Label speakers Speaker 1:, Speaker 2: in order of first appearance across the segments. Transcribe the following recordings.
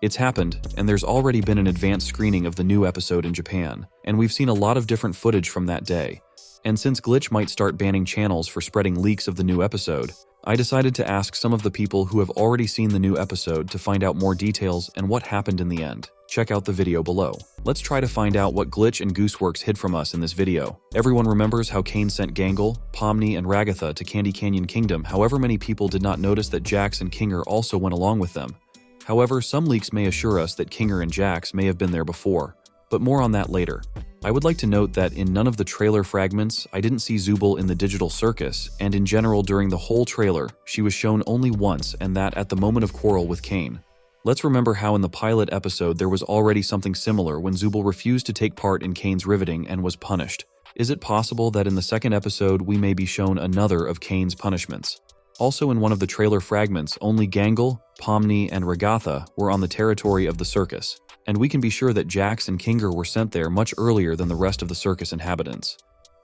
Speaker 1: It's happened, and there's already been an advanced screening of the new episode in Japan, and we've seen a lot of different footage from that day. And since Glitch might start banning channels for spreading leaks of the new episode, I decided to ask some of the people who have already seen the new episode to find out more details and what happened in the end. Check out the video below. Let's try to find out what Glitch and Gooseworx hid from us in this video. Everyone remembers how Kane sent Gangle, Pomni, and Ragatha to Candy Canyon Kingdom. However, many people did not notice that Jax and Kinger also went along with them. However, some leaks may assure us that Kinger and Jax may have been there before, but more on that later. I would like to note that in none of the trailer fragments, I didn't see Zooble in the digital circus, and in general during the whole trailer, she was shown only once, and that at the moment of quarrel with Kane. Let's remember how in the pilot episode there was already something similar when Zooble refused to take part in Kane's riveting and was punished. Is it possible that in the second episode we may be shown another of Kane's punishments? Also in one of the trailer fragments, only Gangle, Pomni, and Ragatha were on the territory of the circus, and we can be sure that Jax and Kinger were sent there much earlier than the rest of the circus inhabitants.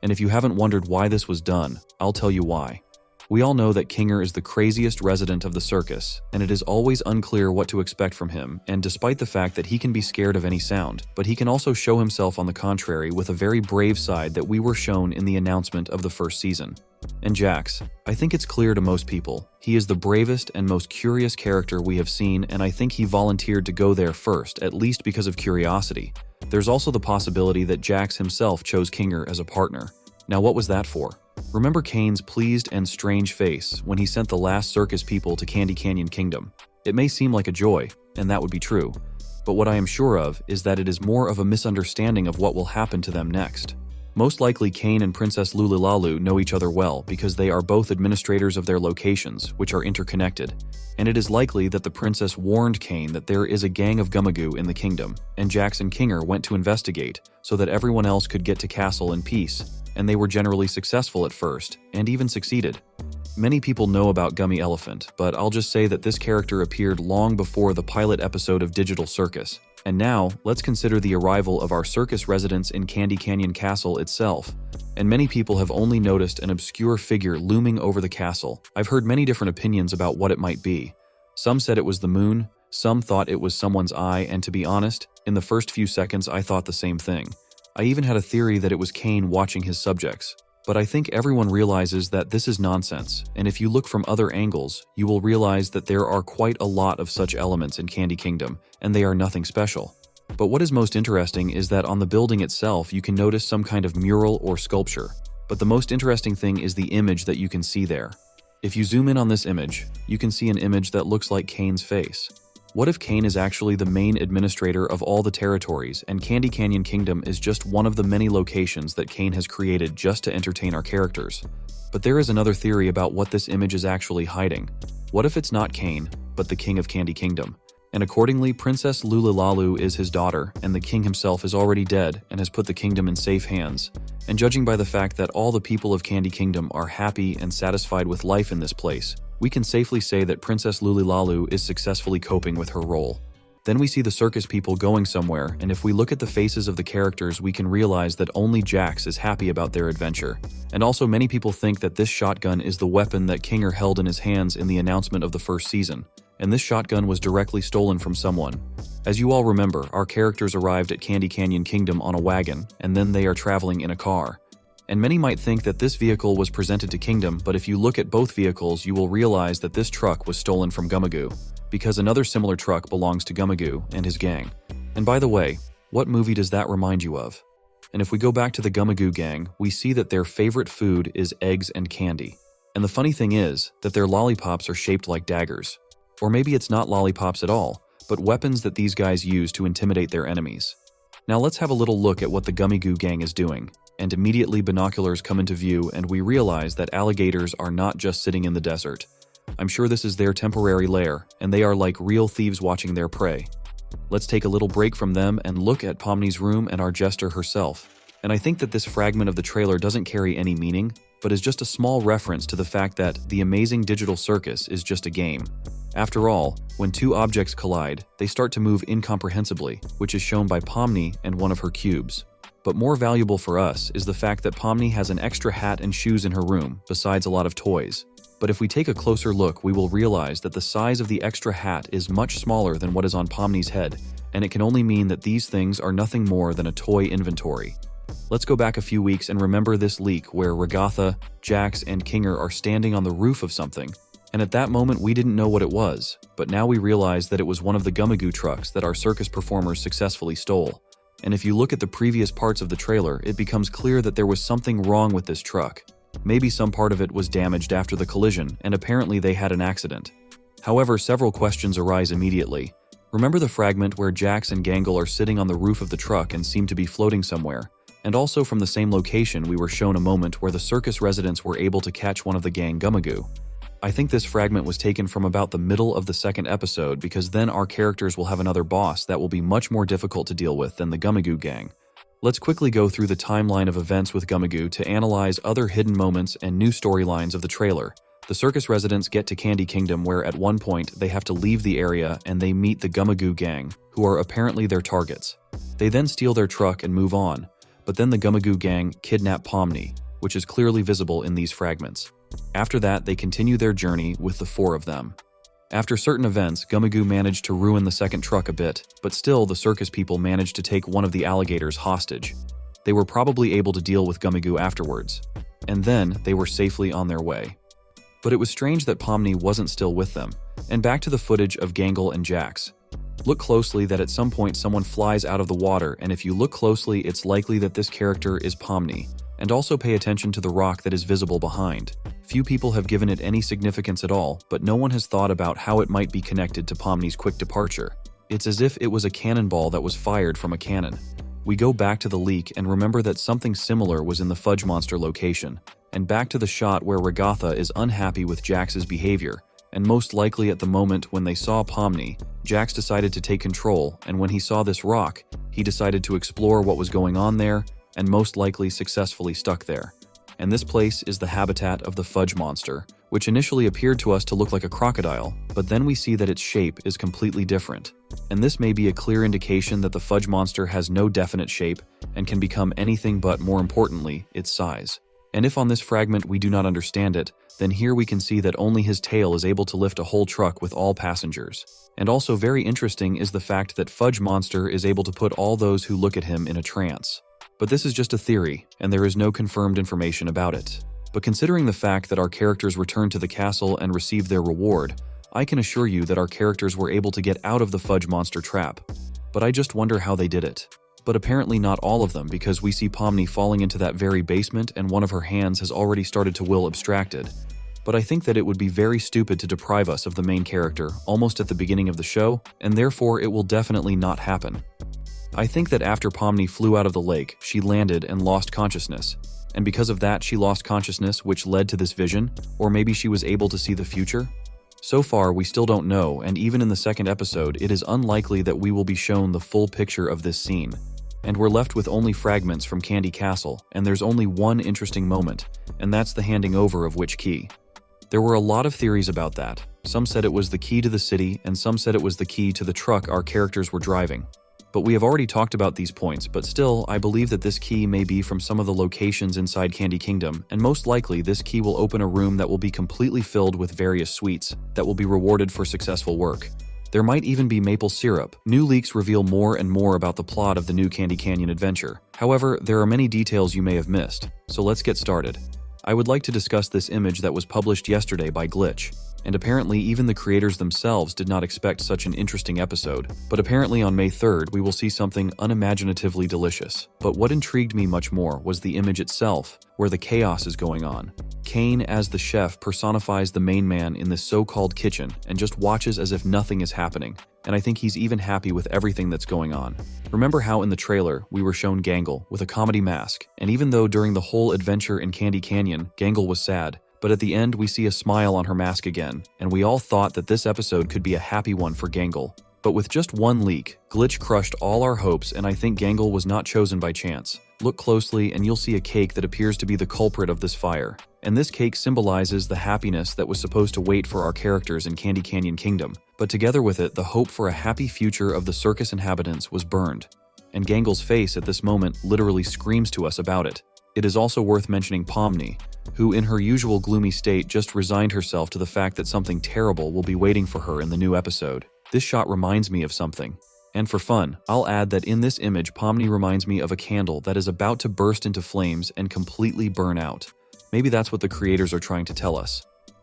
Speaker 1: And if you haven't wondered why this was done, I'll tell you why. We all know that Kinger is the craziest resident of the circus, and it is always unclear what to expect from him, and despite the fact that he can be scared of any sound, but he can also show himself on the contrary with a very brave side that we were shown in the announcement of the first season. And Jax, I think it's clear to most people, he is the bravest and most curious character we have seen, and I think he volunteered to go there first, at least because of curiosity. There's also the possibility that Jax himself chose Kinger as a partner. Now what was that for? Remember Kane's pleased and strange face when he sent the last circus people to Candy Canyon Kingdom. It may seem like a joy, and that would be true, but what I am sure of is that it is more of a misunderstanding of what will happen to them next. Most likely Kane and Princess Lululalu know each other well because they are both administrators of their locations, which are interconnected, and it is likely that the princess warned Kane that there is a gang of Gummigoo in the kingdom, and Jax and Kinger went to investigate so that everyone else could get to castle in peace. And they were generally successful at first, and even succeeded. Many people know about Gummy Elephant, but I'll just say that this character appeared long before the pilot episode of Digital Circus. And now, let's consider the arrival of our circus residents in Candy Canyon Castle itself. And many people have only noticed an obscure figure looming over the castle. I've heard many different opinions about what it might be. Some said it was the moon, some thought it was someone's eye, and to be honest, in the first few seconds I thought the same thing. I even had a theory that it was Kane watching his subjects, but I think everyone realizes that this is nonsense, and if you look from other angles, you will realize that there are quite a lot of such elements in Candy Kingdom, and they are nothing special. But what is most interesting is that on the building itself you can notice some kind of mural or sculpture, but the most interesting thing is the image that you can see there. If you zoom in on this image, you can see an image that looks like Kane's face. What if Kane is actually the main administrator of all the territories and Candy Canyon Kingdom is just one of the many locations that Kane has created just to entertain our characters? But there is another theory about what this image is actually hiding. What if it's not Kane, but the king of Candy Kingdom? And accordingly, Princess Lululalu is his daughter, and the king himself is already dead and has put the kingdom in safe hands. And judging by the fact that all the people of Candy Kingdom are happy and satisfied with life in this place, we can safely say that Princess Lululalu is successfully coping with her role. Then we see the circus people going somewhere, and if we look at the faces of the characters, we can realize that only Jax is happy about their adventure. And also many people think that this shotgun is the weapon that Kinger held in his hands in the announcement of the first season, and this shotgun was directly stolen from someone. As you all remember, our characters arrived at Candy Canyon Kingdom on a wagon, and then they are traveling in a car. And many might think that this vehicle was presented to Kingdom, but if you look at both vehicles, you will realize that this truck was stolen from Gummigoo, because another similar truck belongs to Gummigoo and his gang. And by the way, what movie does that remind you of? And if we go back to the Gummigoo gang, we see that their favorite food is eggs and candy. And the funny thing is that their lollipops are shaped like daggers. Or maybe it's not lollipops at all, but weapons that these guys use to intimidate their enemies. Now let's have a little look at what the Gummigoo gang is doing. And immediately binoculars come into view and we realize that alligators are not just sitting in the desert. I'm sure this is their temporary lair, and they are like real thieves watching their prey. Let's take a little break from them and look at Pomni's room and our jester herself. And I think that this fragment of the trailer doesn't carry any meaning, but is just a small reference to the fact that the amazing digital circus is just a game. After all, when two objects collide, they start to move incomprehensibly, which is shown by Pomni and one of her cubes. But more valuable for us is the fact that Pomni has an extra hat and shoes in her room, besides a lot of toys. But if we take a closer look, we will realize that the size of the extra hat is much smaller than what is on Pomni's head, and it can only mean that these things are nothing more than a toy inventory. Let's go back a few weeks and remember this leak where Regatha, Jax, and Kinger are standing on the roof of something, and at that moment we didn't know what it was, but now we realize that it was one of the Gummigoo trucks that our circus performers successfully stole. And if you look at the previous parts of the trailer, it becomes clear that there was something wrong with this truck. Maybe some part of it was damaged after the collision, and apparently they had an accident. However, several questions arise immediately. Remember the fragment where Jax and Gangle are sitting on the roof of the truck and seem to be floating somewhere? And also from the same location we were shown a moment where the circus residents were able to catch one of the gang Gummigoo. I think this fragment was taken from about the middle of the second episode because then our characters will have another boss that will be much more difficult to deal with than the Gummigoo gang. Let's quickly go through the timeline of events with Gummigoo to analyze other hidden moments and new storylines of the trailer. The circus residents get to Candy Kingdom where at one point they have to leave the area and they meet the Gummigoo gang, who are apparently their targets. They then steal their truck and move on, but then the Gummigoo gang kidnap Pomni, which is clearly visible in these fragments. After that, they continue their journey with the four of them. After certain events, Gummigoo managed to ruin the second truck a bit, but still the circus people managed to take one of the alligators hostage. They were probably able to deal with Gummigoo afterwards, and then they were safely on their way. But it was strange that Pomni wasn't still with them. And back to the footage of Gangle and Jax. Look closely that at some point someone flies out of the water, and if you look closely, it's likely that this character is Pomni. And also pay attention to the rock that is visible behind. Few people have given it any significance at all, but no one has thought about how it might be connected to Pomni's quick departure. It's as if it was a cannonball that was fired from a cannon. We go back to the leak and remember that something similar was in the fudge monster location, and back to the shot where Regatha is unhappy with Jax's behavior, and most likely at the moment when they saw Pomni, Jax decided to take control, and when he saw this rock, he decided to explore what was going on there, and most likely successfully stuck there. And this place is the habitat of the fudge monster, which initially appeared to us to look like a crocodile, but then we see that its shape is completely different. And this may be a clear indication that the fudge monster has no definite shape and can become anything but, more importantly, its size. And if on this fragment we do not understand it, then here we can see that only his tail is able to lift a whole truck with all passengers. And also very interesting is the fact that Fudge Monster is able to put all those who look at him in a trance. But this is just a theory, and there is no confirmed information about it. But considering the fact that our characters return to the castle and receive their reward, I can assure you that our characters were able to get out of the Fudge Monster trap. But I just wonder how they did it. But apparently not all of them, because we see Pomni falling into that very basement and one of her hands has already started to will abstracted. But I think that it would be very stupid to deprive us of the main character almost at the beginning of the show, and therefore it will definitely not happen. I think that after Pomni flew out of the lake, she landed and lost consciousness. And because of that, she lost consciousness, which led to this vision, or maybe she was able to see the future? So far, we still don't know, and even in the second episode, it is unlikely that we will be shown the full picture of this scene. And we're left with only fragments from Candy Castle, and there's only one interesting moment, and that's the handing over of which key. There were a lot of theories about that. Some said it was the key to the city, and some said it was the key to the truck our characters were driving. But we have already talked about these points, but still, I believe that this key may be from some of the locations inside Candy Kingdom, and most likely this key will open a room that will be completely filled with various sweets that will be rewarded for successful work. There might even be maple syrup. New leaks reveal more and more about the plot of the new Candy Canyon adventure. However, there are many details you may have missed, so let's get started. I would like to discuss this image that was published yesterday by Glitch. And apparently even the creators themselves did not expect such an interesting episode. But apparently on May 3rd, we will see something unimaginatively delicious. But what intrigued me much more was the image itself, where the chaos is going on. Kane, as the chef, personifies the main man in this so-called kitchen and just watches as if nothing is happening. And I think he's even happy with everything that's going on. Remember how in the trailer, we were shown Gangle with a comedy mask, and even though during the whole adventure in Candy Canyon, Gangle was sad, but at the end we see a smile on her mask again, and we all thought that this episode could be a happy one for Gangle. But with just one leak, Glitch crushed all our hopes, and I think Gangle was not chosen by chance. Look closely and you'll see a cake that appears to be the culprit of this fire. And this cake symbolizes the happiness that was supposed to wait for our characters in Candy Canyon Kingdom. But together with it, the hope for a happy future of the circus inhabitants was burned. And Gangle's face at this moment literally screams to us about it. It is also worth mentioning Pomni, who in her usual gloomy state just resigned herself to the fact that something terrible will be waiting for her in the new episode. This shot reminds me of something. And for fun, I'll add that in this image, Pomni reminds me of a candle that is about to burst into flames and completely burn out. Maybe that's what the creators are trying to tell us.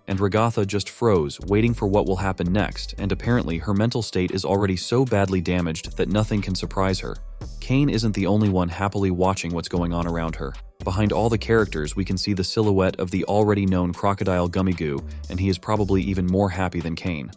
Speaker 1: And Ragatha just froze, waiting for what will happen next, and apparently her mental state is already so badly damaged that nothing can surprise her. Kane isn't the only one happily watching what's going on around her. Behind all the characters, we can see the silhouette of the already known crocodile Gummigoo, and he is probably even more happy than Kane.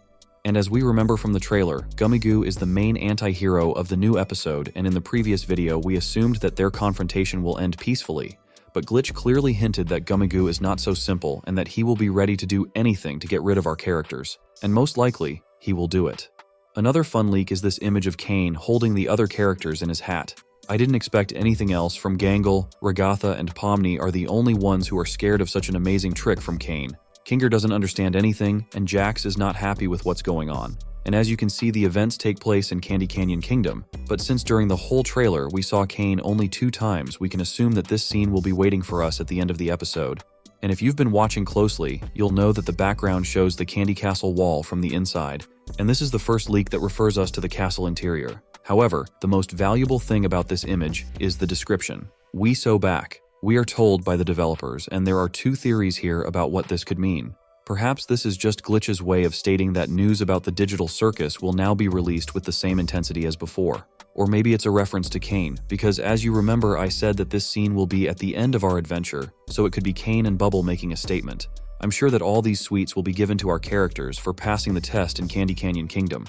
Speaker 1: And as we remember from the trailer, Gummigoo is the main anti-hero of the new episode, and in the previous video we assumed that their confrontation will end peacefully. But Glitch clearly hinted that Gummigoo is not so simple and that he will be ready to do anything to get rid of our characters. And most likely, he will do it. Another fun leak is this image of Kane holding the other characters in his hat. I didn't expect anything else from Gangle, Ragatha, and Pomni are the only ones who are scared of such an amazing trick from Kane. Kinger doesn't understand anything, and Jax is not happy with what's going on. And as you can see, the events take place in Candy Canyon Kingdom, but since during the whole trailer we saw Kane only 2 times, we can assume that this scene will be waiting for us at the end of the episode. And if you've been watching closely, you'll know that the background shows the Candy Castle wall from the inside, and this is the first leak that refers us to the castle interior. However, the most valuable thing about this image is the description. We so back. We are told by the developers, and there are 2 theories here about what this could mean. Perhaps this is just Glitch's way of stating that news about the digital circus will now be released with the same intensity as before. Or maybe it's a reference to Kane, because as you remember I said that this scene will be at the end of our adventure, so it could be Kane and Bubble making a statement. I'm sure that all these sweets will be given to our characters for passing the test in Candy Canyon Kingdom.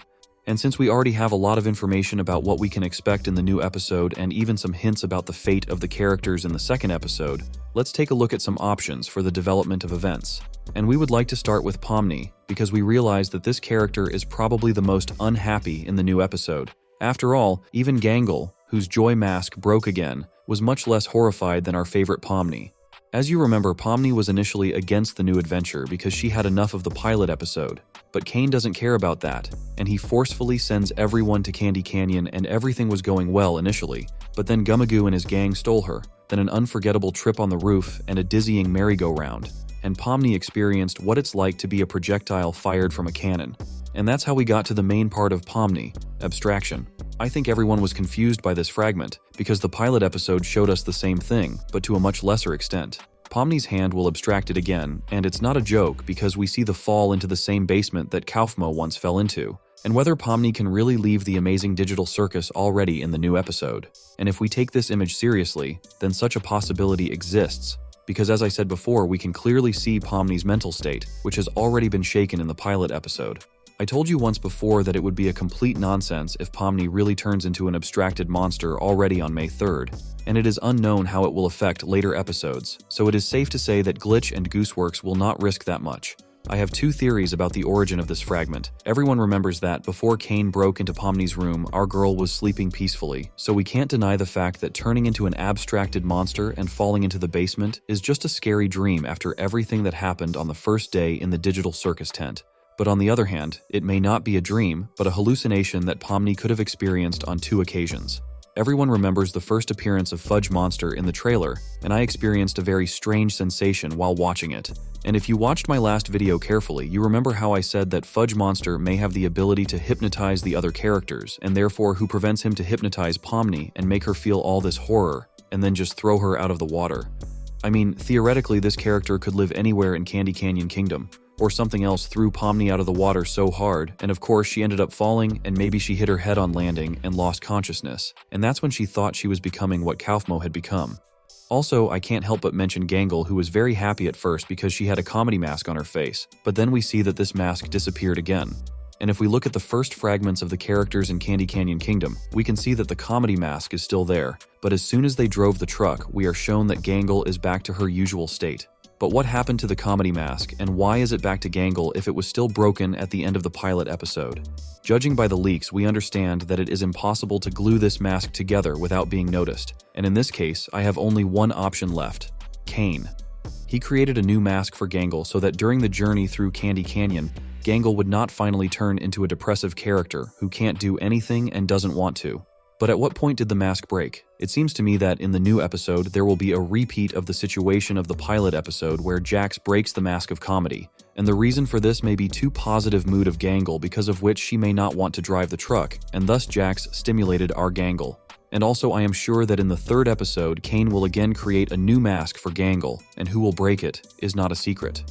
Speaker 1: And since we already have a lot of information about what we can expect in the new episode and even some hints about the fate of the characters in the second episode, let's take a look at some options for the development of events. And we would like to start with Pomni, because we realize that this character is probably the most unhappy in the new episode. After all, even Gangle, whose joy mask broke again, was much less horrified than our favorite Pomni. As you remember, Pomni was initially against the new adventure because she had enough of the pilot episode. But Kane doesn't care about that, and he forcefully sends everyone to Candy Canyon, and everything was going well initially. But then Gummigoo and his gang stole her, then an unforgettable trip on the roof and a dizzying merry-go-round. And Pomni experienced what it's like to be a projectile fired from a cannon. And that's how we got to the main part of Pomni, abstraction. I think everyone was confused by this fragment, because the pilot episode showed us the same thing, but to a much lesser extent. Pomni's hand will abstract it again, and it's not a joke because we see the fall into the same basement that Kaufmo once fell into, and whether Pomni can really leave the amazing digital circus already in the new episode. And if we take this image seriously, then such a possibility exists, because as I said before, we can clearly see Pomni's mental state, which has already been shaken in the pilot episode. I told you once before that it would be a complete nonsense if Pomni really turns into an abstracted monster already on May 3rd, and it is unknown how it will affect later episodes, so it is safe to say that Glitch and Gooseworx will not risk that much. I have 2 theories about the origin of this fragment. Everyone remembers that before Kane broke into Pomni's room, our girl was sleeping peacefully, so we can't deny the fact that turning into an abstracted monster and falling into the basement is just a scary dream after everything that happened on the first day in the digital circus tent. But on the other hand, it may not be a dream, but a hallucination that Pomni could have experienced on 2 occasions. Everyone remembers the first appearance of Fudge Monster in the trailer, and I experienced a very strange sensation while watching it. And if you watched my last video carefully, you remember how I said that Fudge Monster may have the ability to hypnotize the other characters, and therefore who prevents him to hypnotize Pomni and make her feel all this horror, and then just throw her out of the water. I mean, theoretically this character could live anywhere in Candy Canyon Kingdom, or something else threw Pomni out of the water so hard, and of course she ended up falling, and maybe she hit her head on landing and lost consciousness, and that's when she thought she was becoming what Kaufmo had become. Also, I can't help but mention Gangle, who was very happy at first because she had a comedy mask on her face, but then we see that this mask disappeared again. And if we look at the first fragments of the characters in Candy Canyon Kingdom, we can see that the comedy mask is still there, but as soon as they drove the truck, we are shown that Gangle is back to her usual state. But what happened to the comedy mask, and why is it back to Gangle if it was still broken at the end of the pilot episode? Judging by the leaks, we understand that it is impossible to glue this mask together without being noticed, and in this case, I have only one option left: Kane. He created a new mask for Gangle so that during the journey through Candy Canyon, Gangle would not finally turn into a depressive character who can't do anything and doesn't want to. But at what point did the mask break? It seems to me that in the new episode, there will be a repeat of the situation of the pilot episode where Jax breaks the mask of comedy. And the reason for this may be too positive mood of Gangle, because of which she may not want to drive the truck, and thus Jax stimulated our Gangle. And also I am sure that in the third episode, Kane will again create a new mask for Gangle, and who will break it is not a secret.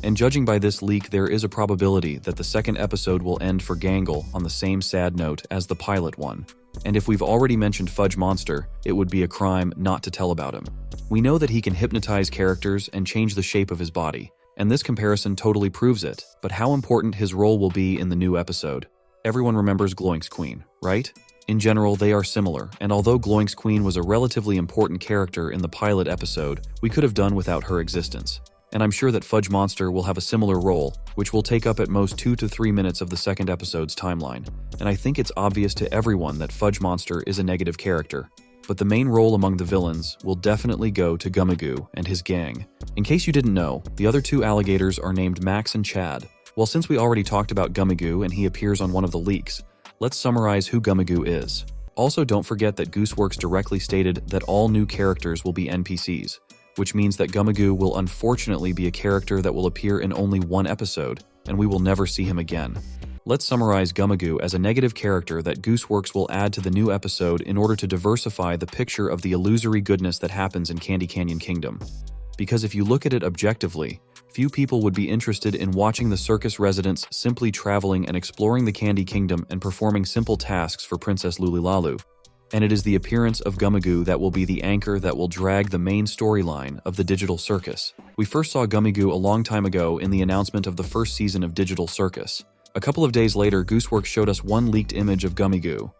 Speaker 1: And judging by this leak, there is a probability that the second episode will end for Gangle on the same sad note as the pilot one. And if we've already mentioned Fudge Monster, it would be a crime not to tell about him. We know that he can hypnotize characters and change the shape of his body, and this comparison totally proves it, but how important his role will be in the new episode. Everyone remembers Gloink's Queen, right? In general, they are similar, and although Gloink's Queen was a relatively important character in the pilot episode, we could have done without her existence. And I'm sure that Fudge Monster will have a similar role, which will take up at most 2 to 3 minutes of the second episode's timeline. And I think it's obvious to everyone that Fudge Monster is a negative character. But the main role among the villains will definitely go to Gummigoo and his gang. In case you didn't know, the other two alligators are named Max and Chad. Well, since we already talked about Gummigoo and he appears on one of the leaks, let's summarize who Gummigoo is. Also, don't forget that Gooseworx directly stated that all new characters will be NPCs, which means that Gummigoo will unfortunately be a character that will appear in only one episode, and we will never see him again. Let's summarize Gummigoo as a negative character that Gooseworx will add to the new episode in order to diversify the picture of the illusory goodness that happens in Candy Canyon Kingdom. Because if you look at it objectively, few people would be interested in watching the circus residents simply traveling and exploring the Candy Kingdom and performing simple tasks for Princess Lulilalu. And it is the appearance of Gummigoo that will be the anchor that will drag the main storyline of the Digital Circus. We first saw Gummigoo a long time ago in the announcement of the first season of Digital Circus. A couple of days later, Gooseworx showed us one leaked image of Gummigoo.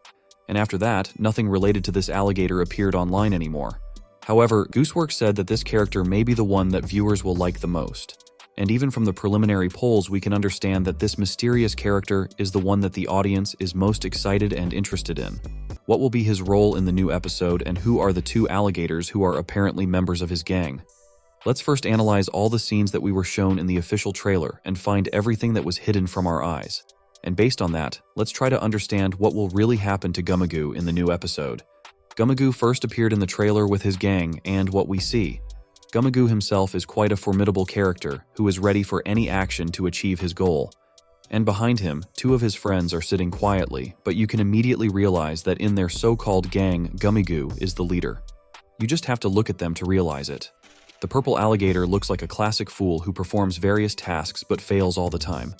Speaker 1: And after that, nothing related to this alligator appeared online anymore. However, Gooseworx said that this character may be the one that viewers will like the most. And even from the preliminary polls, we can understand that this mysterious character is the one that the audience is most excited and interested in. What will be his role in the new episode, and who are the two alligators who are apparently members of his gang? Let's first analyze all the scenes that we were shown in the official trailer and find everything that was hidden from our eyes. And based on that, let's try to understand what will really happen to Gummigoo in the new episode. Gummigoo first appeared in the trailer with his gang, and what we see. Gummigoo himself is quite a formidable character who is ready for any action to achieve his goal. And behind him, two of his friends are sitting quietly, but you can immediately realize that in their so-called gang, Gummigoo is the leader. You just have to look at them to realize it. The purple alligator looks like a classic fool who performs various tasks but fails all the time.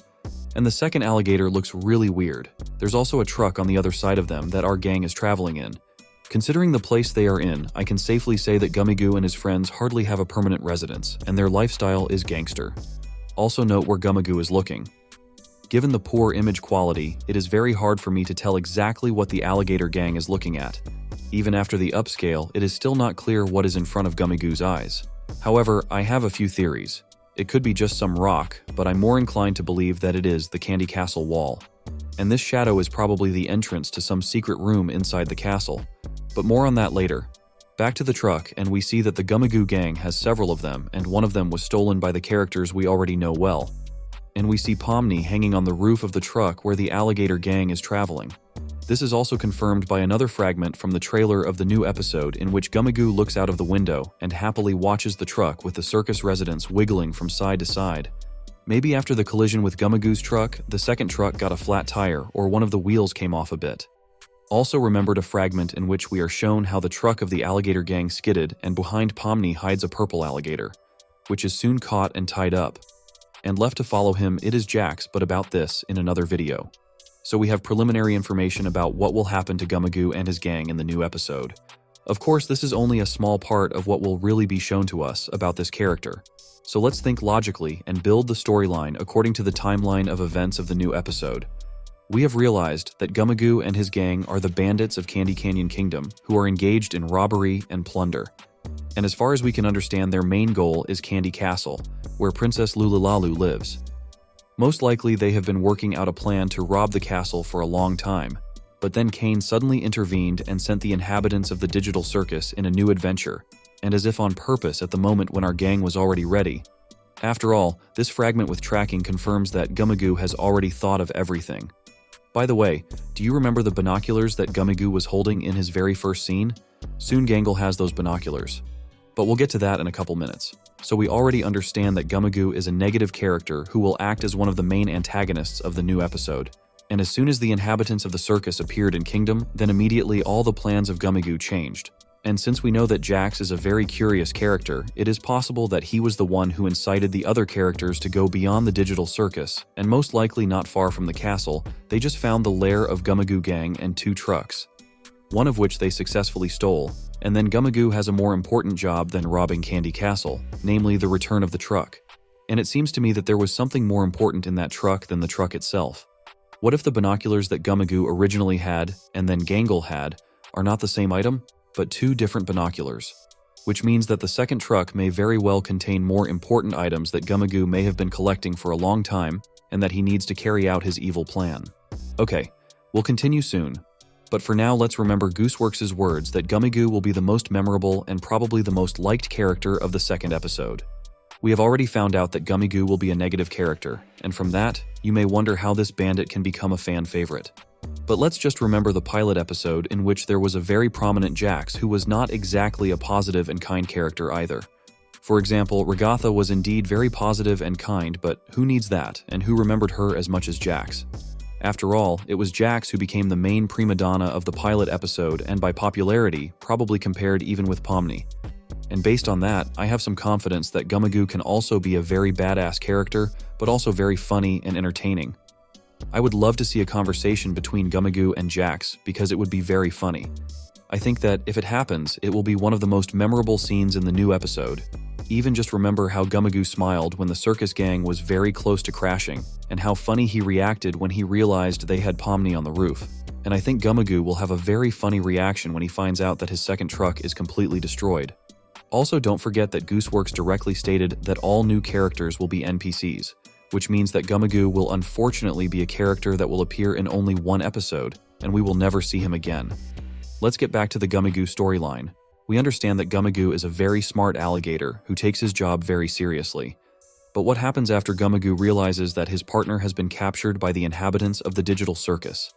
Speaker 1: And the second alligator looks really weird. There's also a truck on the other side of them that our gang is traveling in. Considering the place they are in, I can safely say that Gummigoo and his friends hardly have a permanent residence, and their lifestyle is gangster. Also note where Gummigoo is looking. Given the poor image quality, it is very hard for me to tell exactly what the alligator gang is looking at. Even after the upscale, it is still not clear what is in front of Gummigoo's eyes. However, I have a few theories. It could be just some rock, but I'm more inclined to believe that it is the Candy Castle wall. And this shadow is probably the entrance to some secret room inside the castle. But more on that later. Back to the truck, and we see that the Gummigoo gang has several of them, and one of them was stolen by the characters we already know well. And we see Pomni hanging on the roof of the truck where the alligator gang is traveling. This is also confirmed by another fragment from the trailer of the new episode in which Gummigoo looks out of the window and happily watches the truck with the circus residents wiggling from side to side. Maybe after the collision with Gummigoo's truck, the second truck got a flat tire or one of the wheels came off a bit. Also remembered a fragment in which we are shown how the truck of the alligator gang skidded and behind Pomni hides a purple alligator, which is soon caught and tied up. And left to follow him, it is Jax, but about this in another video. So we have preliminary information about what will happen to Gummigoo and his gang in the new episode. Of course, this is only a small part of what will really be shown to us about this character. So let's think logically and build the storyline according to the timeline of events of the new episode. We have realized that Gummigoo and his gang are the bandits of Candy Canyon Kingdom who are engaged in robbery and plunder. And as far as we can understand, their main goal is Candy Castle, where Princess Lulilalu lives. Most likely they have been working out a plan to rob the castle for a long time, but then Kane suddenly intervened and sent the inhabitants of the Digital Circus in a new adventure, and as if on purpose at the moment when our gang was already ready. After all, this fragment with tracking confirms that Gummigoo has already thought of everything. By the way, do you remember the binoculars that Gummigoo was holding in his very first scene? Soon Gangle has those binoculars. But we'll get to that in a couple minutes. So we already understand that Gummigoo is a negative character who will act as one of the main antagonists of the new episode. And as soon as the inhabitants of the circus appeared in Kingdom, then immediately all the plans of Gummigoo changed. And since we know that Jax is a very curious character, it is possible that he was the one who incited the other characters to go beyond the digital circus, and most likely not far from the castle, they just found the lair of Gummigoo Gang and 2 trucks, one of which they successfully stole, and then Gummigoo has a more important job than robbing Candy Castle, namely the return of the truck. And it seems to me that there was something more important in that truck than the truck itself. What if the binoculars that Gummigoo originally had, and then Gangle had, are not the same item, but 2 different binoculars? Which means that the second truck may very well contain more important items that Gummigoo may have been collecting for a long time, and that he needs to carry out his evil plan. Okay, we'll continue soon. But for now, let's remember Gooseworx's words that Gummigoo will be the most memorable and probably the most liked character of the second episode. We have already found out that Gummigoo will be a negative character, and from that, you may wonder how this bandit can become a fan favorite. But let's just remember the pilot episode in which there was a very prominent Jax who was not exactly a positive and kind character either. For example, Regatha was indeed very positive and kind, but who needs that, and who remembered her as much as Jax? After all, it was Jax who became the main prima donna of the pilot episode, and by popularity, probably compared even with Pomni. And based on that, I have some confidence that Gummigoo can also be a very badass character, but also very funny and entertaining. I would love to see a conversation between Gummigoo and Jax because it would be very funny. I think that if it happens, it will be one of the most memorable scenes in the new episode. Even just remember how Gummigoo smiled when the circus gang was very close to crashing, and how funny he reacted when he realized they had Pomni on the roof. And I think Gummigoo will have a very funny reaction when he finds out that his second truck is completely destroyed. Also, don't forget that Gooseworx directly stated that all new characters will be NPCs, which means that Gummigoo will unfortunately be a character that will appear in only one episode, and we will never see him again. Let's get back to the Gummigoo storyline. We understand that Gummigoo is a very smart alligator who takes his job very seriously. But what happens after Gummigoo realizes that his partner has been captured by the inhabitants of the digital circus?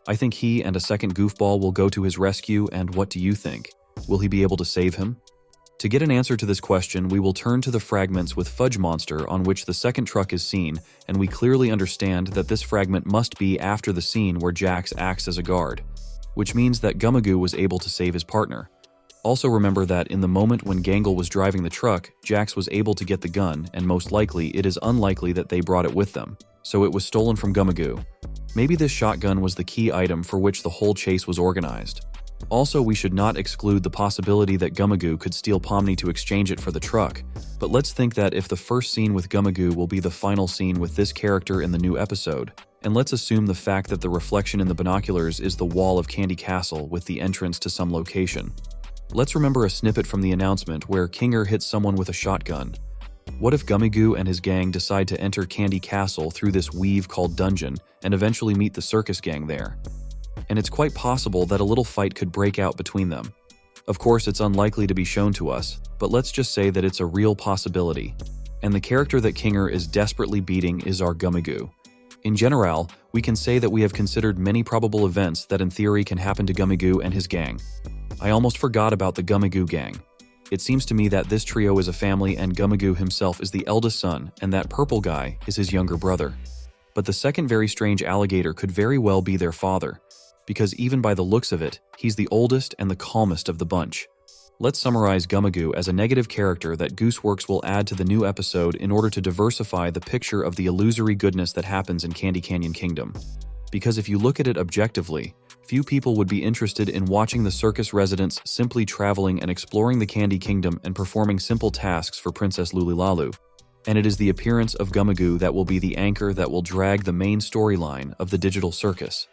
Speaker 1: I think he and a second goofball will go to his rescue, and what do you think? Will he be able to save him? To get an answer to this question, we will turn to the fragments with Fudge Monster on which the second truck is seen, and we clearly understand that this fragment must be after the scene where Jax acts as a guard, which means that Gummigoo was able to save his partner. Also remember that in the moment when Gangle was driving the truck, Jax was able to get the gun, and most likely it is unlikely that they brought it with them, so it was stolen from Gummigoo. Maybe this shotgun was the key item for which the whole chase was organized. Also, we should not exclude the possibility that Gummigoo could steal Pomni to exchange it for the truck, but let's think that if the first scene with Gummigoo will be the final scene with this character in the new episode, and let's assume the fact that the reflection in the binoculars is the wall of Candy Castle with the entrance to some location. Let's remember a snippet from the announcement where Kinger hits someone with a shotgun. What if Gummigoo and his gang decide to enter Candy Castle through this weave called Dungeon and eventually meet the circus gang there? And it's quite possible that a little fight could break out between them. Of course, it's unlikely to be shown to us, but let's just say that it's a real possibility. And the character that Kinger is desperately beating is our Gummigoo. In general, we can say that we have considered many probable events that in theory can happen to Gummigoo and his gang. I almost forgot about the Gummigoo gang. It seems to me that this trio is a family and Gummigoo himself is the eldest son, and that purple guy is his younger brother. But the second very strange alligator could very well be their father, because even by the looks of it, he's the oldest and the calmest of the bunch. Let's summarize Gummigoo as a negative character that Gooseworx will add to the new episode in order to diversify the picture of the illusory goodness that happens in Candy Canyon Kingdom. Because if you look at it objectively, few people would be interested in watching the circus residents simply traveling and exploring the Candy Kingdom and performing simple tasks for Princess Lulilalu. And it is the appearance of Gummigoo that will be the anchor that will drag the main storyline of the digital circus.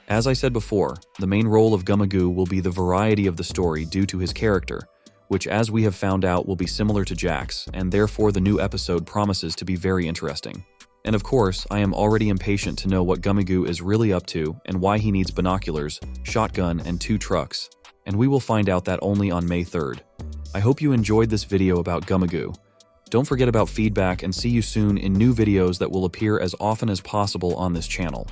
Speaker 1: As I said before, the main role of Gummigoo will be the variety of the story due to his character, which as we have found out will be similar to Jax, and therefore the new episode promises to be very interesting. And of course, I am already impatient to know what Gummigoo is really up to and why he needs binoculars, shotgun, and 2 trucks, and we will find out that only on May 3rd. I hope you enjoyed this video about Gummigoo. Don't forget about feedback and see you soon in new videos that will appear as often as possible on this channel.